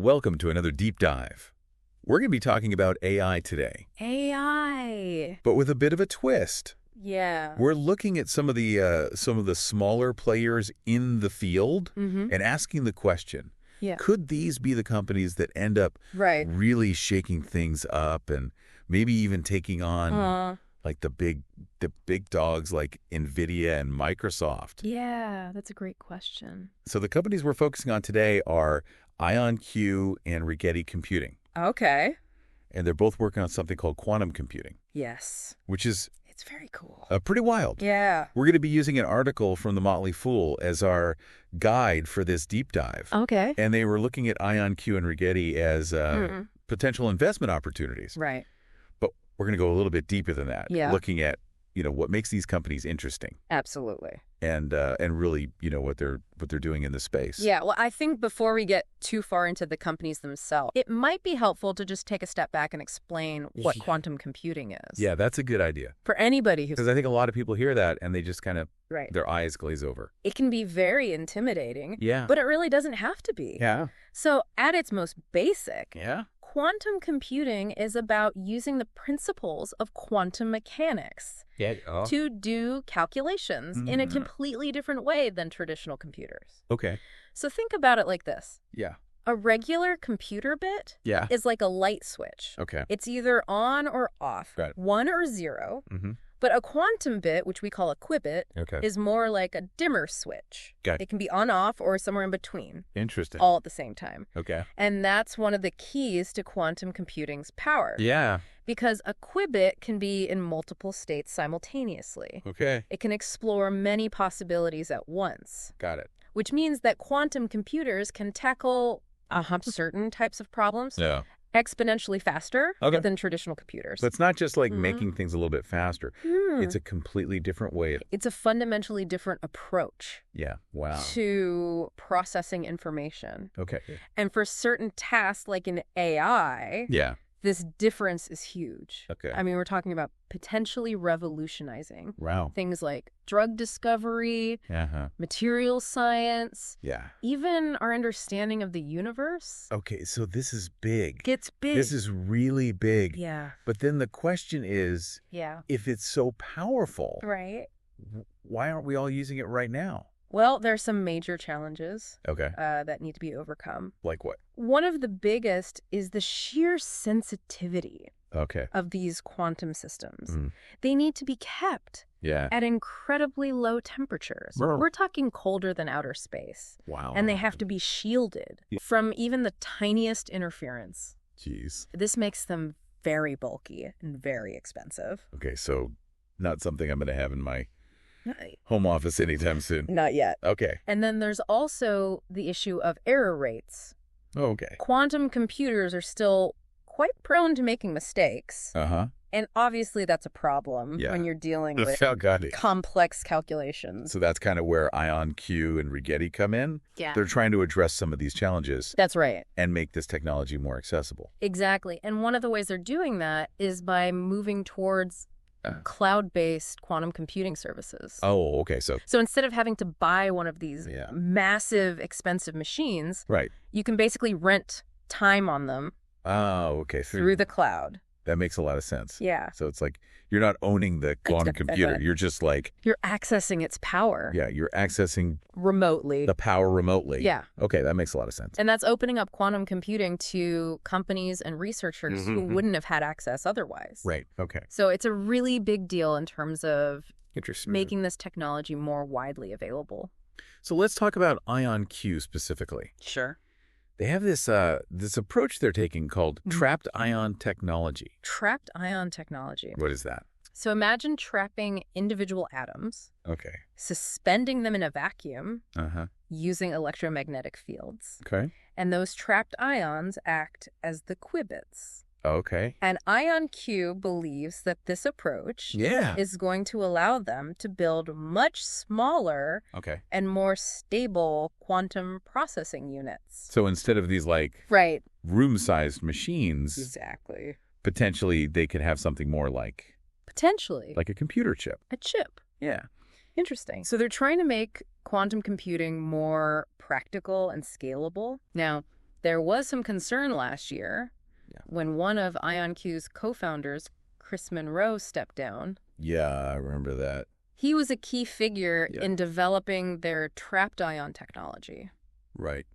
Welcome to another deep dive. We're going to be talking about AI today. AI. But with a bit of a twist. Yeah. We're looking at some of the smaller players in the field and asking the question, could these be the companies that end up really shaking things up and maybe even taking on like the big dogs like NVIDIA and Microsoft? Yeah, that's a great question. So the companies we're focusing on today are IonQ and Rigetti Computing. Okay. And they're both working on something called quantum computing. Yes. Which is it's very cool. Pretty wild. Yeah. We're going to be using an article from the Motley Fool as our guide for this deep dive. Okay. And they were looking at IonQ and Rigetti as potential investment opportunities. Right. But we're going to go a little bit deeper than that. Yeah. Looking at, what makes these companies interesting. Absolutely. And really, what they're doing in the space. Yeah, well, I think before we get too far into the companies themselves, it might be helpful to just take a step back and explain what quantum computing is. Yeah, that's a good idea. For anybody who's... Because I think a lot of people hear that and they just kind of, their eyes glaze over. It can be very intimidating. Yeah. But it really doesn't have to be. Yeah. So at its most basic... Yeah. Quantum computing is about using the principles of quantum mechanics to do calculations in a completely different way than traditional computers. Okay. So think about it like this. Yeah. A regular computer bit is like a light switch. Okay. It's either on or off, 1 or 0. But a quantum bit, which we call a qubit, is more like a dimmer switch. It can be on-off or somewhere in between. Interesting. All at the same time. Okay. And that's one of the keys to quantum computing's power. Yeah. Because a qubit can be in multiple states simultaneously. Okay. It can explore many possibilities at once. Got it. Which means that quantum computers can tackle certain types of problems exponentially faster than traditional computers. But it's not just like making things a little bit faster. It's a completely different way. It's a fundamentally different approach. Yeah. Wow. To processing information. Okay. And for certain tasks like in AI, this difference is huge. Okay. I mean, we're talking about potentially revolutionizing things like drug discovery, material science, even our understanding of the universe. Okay, so this is big. It's big. This is really big. Yeah. But then the question is, if it's so powerful, why aren't we all using it right now? Well, there's some major challenges that need to be overcome. Like what? One of the biggest is the sheer sensitivity of these quantum systems. They need to be kept at incredibly low temperatures. We're talking colder than outer space. Wow. And they have to be shielded from even the tiniest interference. Jeez. This makes them very bulky and very expensive. Okay, so not something I'm going to have in my home office anytime soon. Not yet. Okay. And then there's also the issue of error rates. Oh, okay. Quantum computers are still quite prone to making mistakes. And obviously that's a problem when you're dealing with complex calculations. So that's kind of where IonQ and Rigetti come in? Yeah. They're trying to address some of these challenges. That's right. And make this technology more accessible. Exactly. And one of the ways they're doing that is by moving towards cloud-based quantum computing services. Oh, okay. So instead of having to buy one of these massive, expensive machines, you can basically rent time on them through the cloud. That makes a lot of sense. Yeah. So it's like you're not owning the quantum computer. You're just like... You're accessing its power. Yeah, you're accessing... remotely. The power remotely. Yeah. Okay, that makes a lot of sense. And that's opening up quantum computing to companies and researchers who wouldn't have had access otherwise. Right, okay. So it's a really big deal in terms of making this technology more widely available. So let's talk about IonQ specifically. Sure. They have this approach they're taking called trapped ion technology. Trapped ion technology. What is that? So imagine trapping individual atoms, suspending them in a vacuum using electromagnetic fields. Okay. And those trapped ions act as the qubits. Okay. And IonQ believes that this approach is going to allow them to build much smaller and more stable quantum processing units. So instead of these like room-sized machines, potentially they could have something more like like a computer chip. A chip. Yeah. Interesting. So they're trying to make quantum computing more practical and scalable. Now, There was some concern last year when one of IonQ's co-founders, Chris Monroe, stepped down. Yeah, I remember that. He was a key figure in developing their trapped ion technology. Right.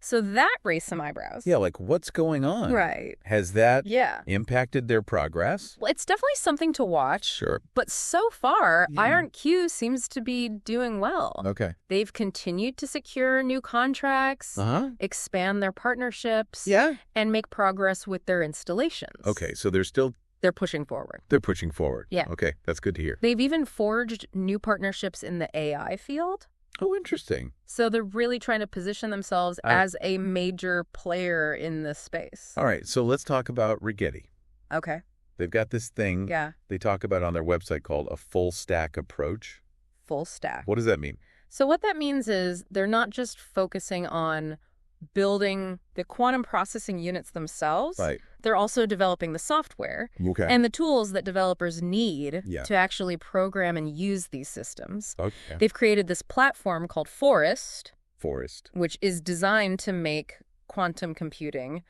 So that raised some eyebrows. Yeah, like what's going on? Right. Has that impacted their progress? Well, it's definitely something to watch. Sure. But so far, IonQ seems to be doing well. Okay. They've continued to secure new contracts, expand their partnerships, and make progress with their installations. Okay, so they're pushing forward. They're pushing forward. Yeah. Okay, that's good to hear. They've even forged new partnerships in the AI field. Oh, interesting. So they're really trying to position themselves as a major player in this space. All right, so let's talk about Rigetti. Okay. They've got this thing they talk about on their website called a full stack approach. Full stack. What does that mean? So what that means is they're not just focusing on building the quantum processing units themselves. Right. They're also developing the software and the tools that developers need to actually program and use these systems. Okay. They've created this platform called Forest, which is designed to make quantum computing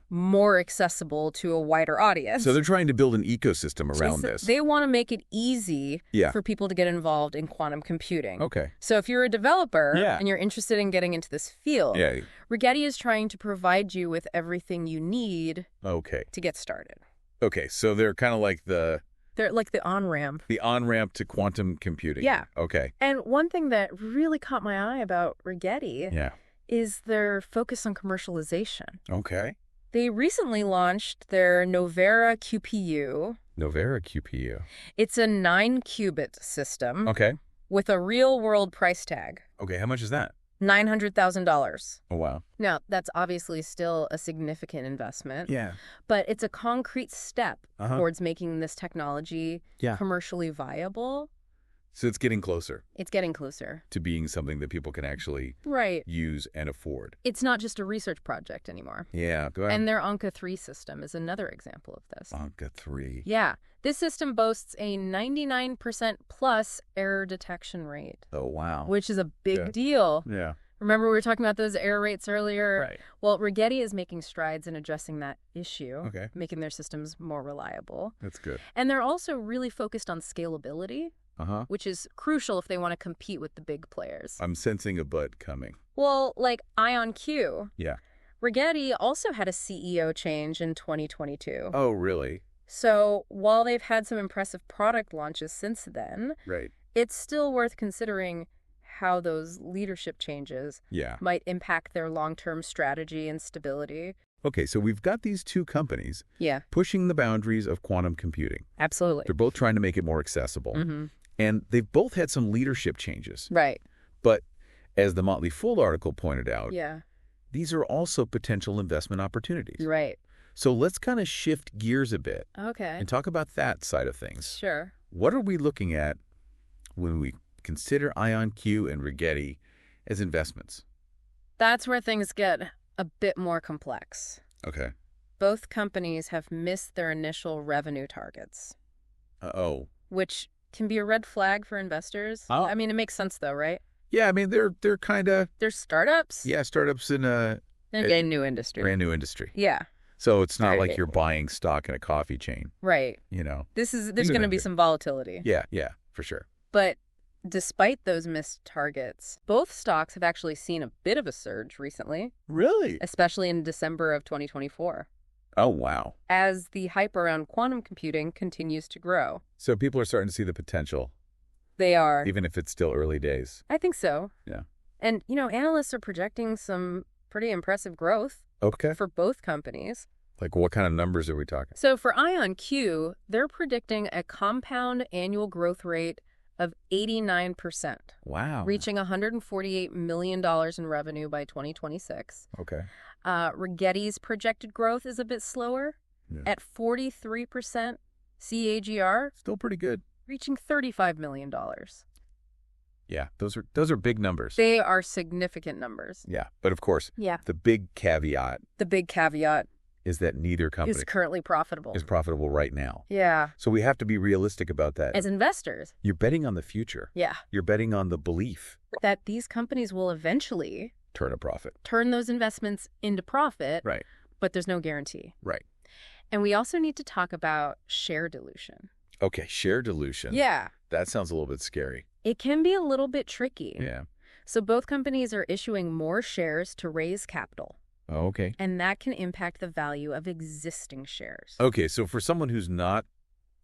more accessible to a wider audience. So they're trying to build an ecosystem around this. They want to make it easy for people to get involved in quantum computing. Okay. So if you're a developer and you're interested in getting into this field, Rigetti is trying to provide you with everything you need to get started. Okay, so they're kind of like They're like the on-ramp. The on-ramp to quantum computing. Yeah. Okay. And one thing that really caught my eye about Rigetti is their focus on commercialization. Okay. They recently launched their Novera QPU. Novera QPU. It's a 9-qubit system. Okay. With a real-world price tag. Okay, how much is that? $900,000. Oh, wow. Now, that's obviously still a significant investment. Yeah. But it's a concrete step towards making this technology commercially viable. So it's getting closer. It's getting closer. To being something that people can actually use and afford. It's not just a research project anymore. Yeah, go ahead. And their Anka 3 system is another example of this. Anka 3. Yeah. This system boasts a 99% plus error detection rate. Oh, wow. Which is a big deal. Yeah. Remember we were talking about those error rates earlier? Right. Well, Rigetti is making strides in addressing that issue, making their systems more reliable. That's good. And they're also really focused on scalability. Which is crucial if they want to compete with the big players. I'm sensing a but coming. Well, like IonQ. Yeah. Rigetti also had a CEO change in 2022. Oh, really? So while they've had some impressive product launches since then, it's still worth considering how those leadership changes might impact their long-term strategy and stability. Okay, so we've got these two companies pushing the boundaries of quantum computing. Absolutely. They're both trying to make it more accessible. And they've both had some leadership changes. Right. But as the Motley Fool article pointed out, these are also potential investment opportunities. Right. So let's kind of shift gears a bit. Okay. And talk about that side of things. Sure. What are we looking at when we consider IonQ and Rigetti as investments? That's where things get a bit more complex. Okay. Both companies have missed their initial revenue targets. Which can be a red flag for investors. I mean, it makes sense though, right? Yeah, I mean, they're kind of... They're startups? Yeah, startups in a new industry. Brand new industry. Yeah. So it's not like you're buying stock in a coffee chain. Right. You know? There's going to be some volatility. Yeah, for sure. But despite those missed targets, both stocks have actually seen a bit of a surge recently. Really? Especially in December of 2024. Oh, wow. As the hype around quantum computing continues to grow. So people are starting to see the potential. They are. Even if it's still early days. I think so. Yeah. And, analysts are projecting some pretty impressive growth for both companies. Like what kind of numbers are we talking? So for IonQ, they're predicting a compound annual growth rate of 89%. Wow. Reaching $148 million in revenue by 2026. Okay. Rigetti's projected growth is a bit slower at 43% CAGR. Still pretty good. Reaching $35 million. Yeah, those are big numbers. They are significant numbers. Yeah, but of course, the big caveat is that neither company is currently profitable. Is profitable right now. Yeah. So we have to be realistic about that. As investors. You're betting on the future. Yeah. You're betting on the belief that these companies will eventually turn a profit. Turn those investments into profit. Right. But there's no guarantee. Right. And we also need to talk about share dilution. Okay, share dilution. Yeah. That sounds a little bit scary. It can be a little bit tricky. Yeah. So both companies are issuing more shares to raise capital. Oh, okay. And that can impact the value of existing shares. Okay, so for someone who's not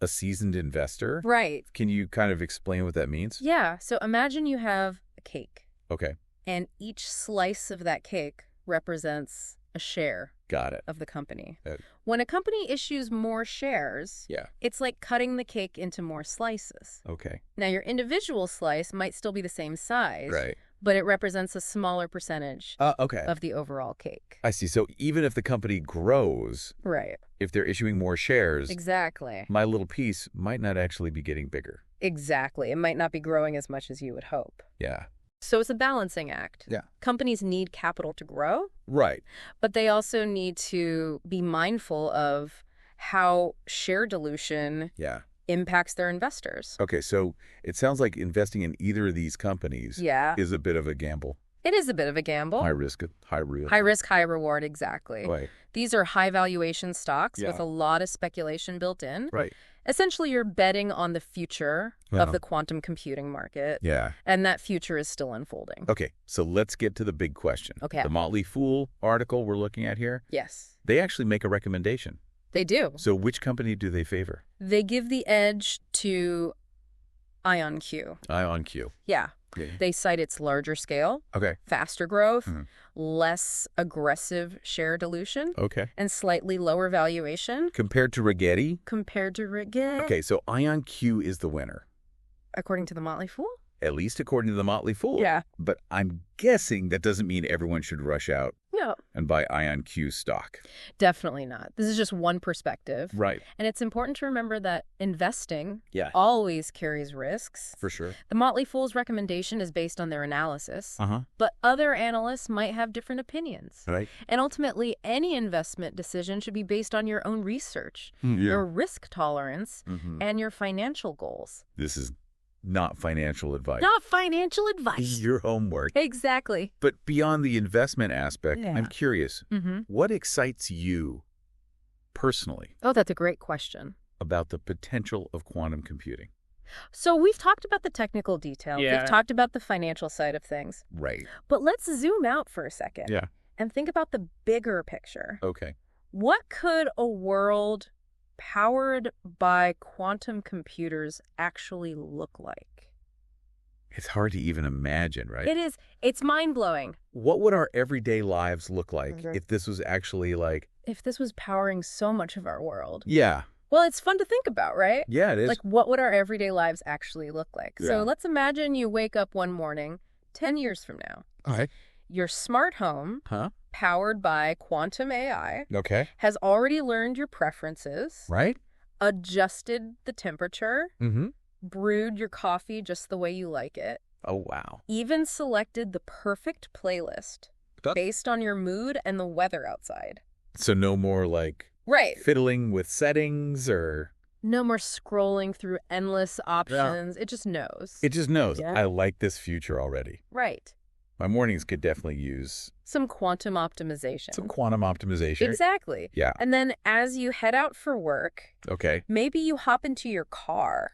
a seasoned investor, right? Can you kind of explain what that means? Yeah, so imagine you have a cake. Okay. And each slice of that cake represents a share. Got it. Of the company. When a company issues more shares, it's like cutting the cake into more slices. Okay. Now, your individual slice might still be the same size, right? But it represents a smaller percentage of the overall cake. I see. So even if the company grows, right? If they're issuing more shares, exactly, my little piece might not actually be getting bigger. Exactly. It might not be growing as much as you would hope. Yeah. So it's a balancing act. Yeah. Companies need capital to grow. Right. But they also need to be mindful of how share dilution impacts their investors. Okay, so it sounds like investing in either of these companies is a bit of a gamble. It is a bit of a gamble. High risk, high reward. High risk, high reward, exactly. Right. These are high valuation stocks with a lot of speculation built in. Right. Essentially, you're betting on the future of the quantum computing market. Yeah. And that future is still unfolding. Okay, so let's get to the big question. Okay. The Motley Fool article we're looking at here. Yes. They actually make a recommendation. They do. So which company do they favor? They give the edge to IonQ. IonQ. Yeah. They cite its larger scale, faster growth, less aggressive share dilution, and slightly lower valuation. Compared to Rigetti? Compared to Rigetti. Okay, so IonQ is the winner. According to the Motley Fool? At least according to the Motley Fool. Yeah. But I'm guessing that doesn't mean everyone should rush out and buy IonQ stock. Definitely not. This is just one perspective. Right. And it's important to remember that investing always carries risks. For sure. The Motley Fool's recommendation is based on their analysis, but other analysts might have different opinions. Right. And ultimately, any investment decision should be based on your own research, your risk tolerance, and your financial goals. This is not financial advice. Not financial advice. Your homework. Exactly. But beyond the investment aspect, I'm curious, what excites you personally? Oh, that's a great question. About the potential of quantum computing. So we've talked about the technical details. We've talked about the financial side of things. Right. But let's zoom out for a second. Yeah. And think about the bigger picture. Okay. What could a world powered by quantum computers actually look like? It's hard to even imagine, right? It is. It's mind-blowing. What would our everyday lives look like if this was actually like... If this was powering so much of our world? Yeah. Well, it's fun to think about, right? Yeah, it is. Like, what would our everyday lives actually look like? Yeah. So let's imagine you wake up one morning 10 years from now. All right. Your smart home, powered by quantum AI, has already learned your preferences, right? Adjusted the temperature, brewed your coffee just the way you like it. Oh, wow. Even selected the perfect playlist based on your mood and the weather outside. So no more like fiddling with settings or... No more scrolling through endless options. It just knows. It just knows. Yeah. I like this future already. Right. My mornings could definitely use... Some quantum optimization. Some quantum optimization. Exactly. Yeah. And then as you head out for work, maybe you hop into your car.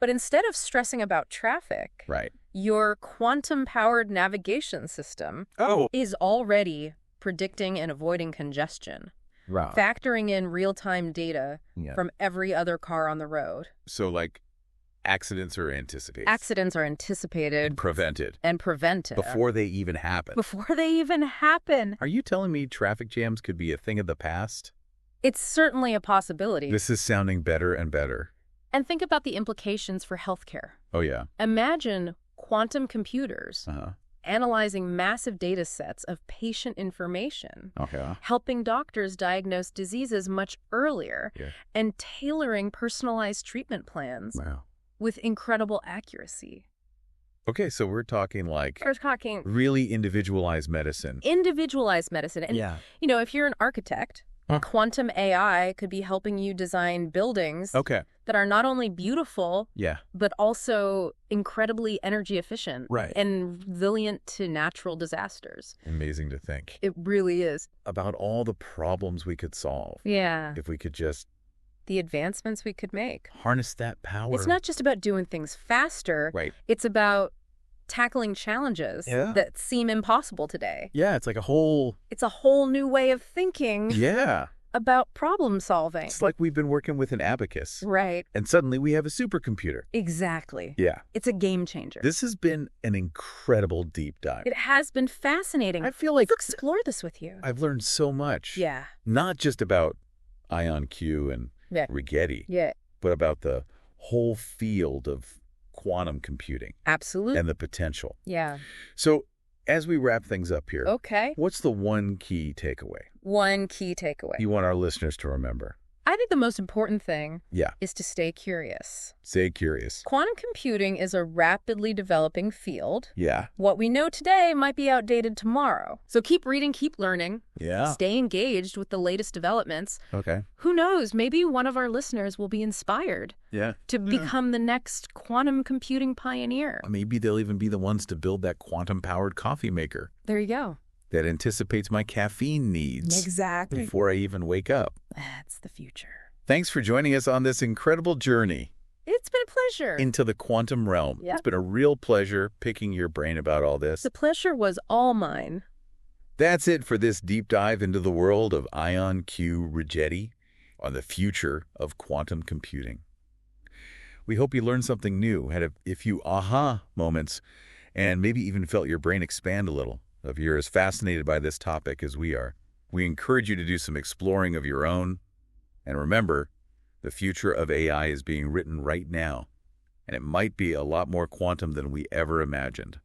But instead of stressing about traffic, your quantum-powered navigation system is already predicting and avoiding congestion. Right. Factoring in real-time data from every other car on the road. So like... Accidents are anticipated. Accidents are anticipated. And prevented. Before they even happen. Are you telling me traffic jams could be a thing of the past? It's certainly a possibility. This is sounding better and better. And think about the implications for healthcare. Oh, yeah. Imagine quantum computers analyzing massive data sets of patient information, helping doctors diagnose diseases much earlier, and tailoring personalized treatment plans. Wow. With incredible accuracy. Okay, so we're talking like... We're talking... Really individualized medicine. Individualized medicine. And, you know, if you're an architect Quantum AI could be helping you design buildings that are not only beautiful, but also incredibly energy efficient and resilient to natural disasters. Amazing to think. It really is. About all the problems we could solve. Yeah. If we could just... The advancements we could make. Harness that power. It's not just about doing things faster. It's about tackling challenges that seem impossible today. Yeah, it's like a whole... It's a whole new way of thinking. Yeah. About problem solving. It's like we've been working with an abacus. Right. And suddenly we have a supercomputer. Exactly. Yeah. It's a game changer. This has been an incredible deep dive. It has been fascinating. I feel like... Let's explore this with you. I've learned so much. Yeah. Not just about IonQ and Rigetti. Yeah. But about the whole field of quantum computing. Absolutely. And the potential. Yeah. So as we wrap things up here, what's the one key takeaway? One key takeaway you want our listeners to remember? I think the most important thing is to stay curious. Stay curious. Quantum computing is a rapidly developing field. Yeah. What we know today might be outdated tomorrow. So keep reading, keep learning. Yeah. Stay engaged with the latest developments. Okay. Who knows? Maybe one of our listeners will be inspired to become the next quantum computing pioneer. Maybe they'll even be the ones to build that quantum-powered coffee maker. There you go. That anticipates my caffeine needs. Exactly. Before I even wake up. That's the future. Thanks for joining us on this incredible journey. It's been a pleasure. Into the quantum realm. It's been a real pleasure picking your brain about all this. The pleasure was all mine. That's it for this deep dive into the world of IonQ Rigetti on the future of quantum computing. We hope you learned something new, had a few aha moments, and maybe even felt your brain expand a little. If you're as fascinated by this topic as we are, we encourage you to do some exploring of your own. And remember, the future of AI is being written right now, and it might be a lot more quantum than we ever imagined.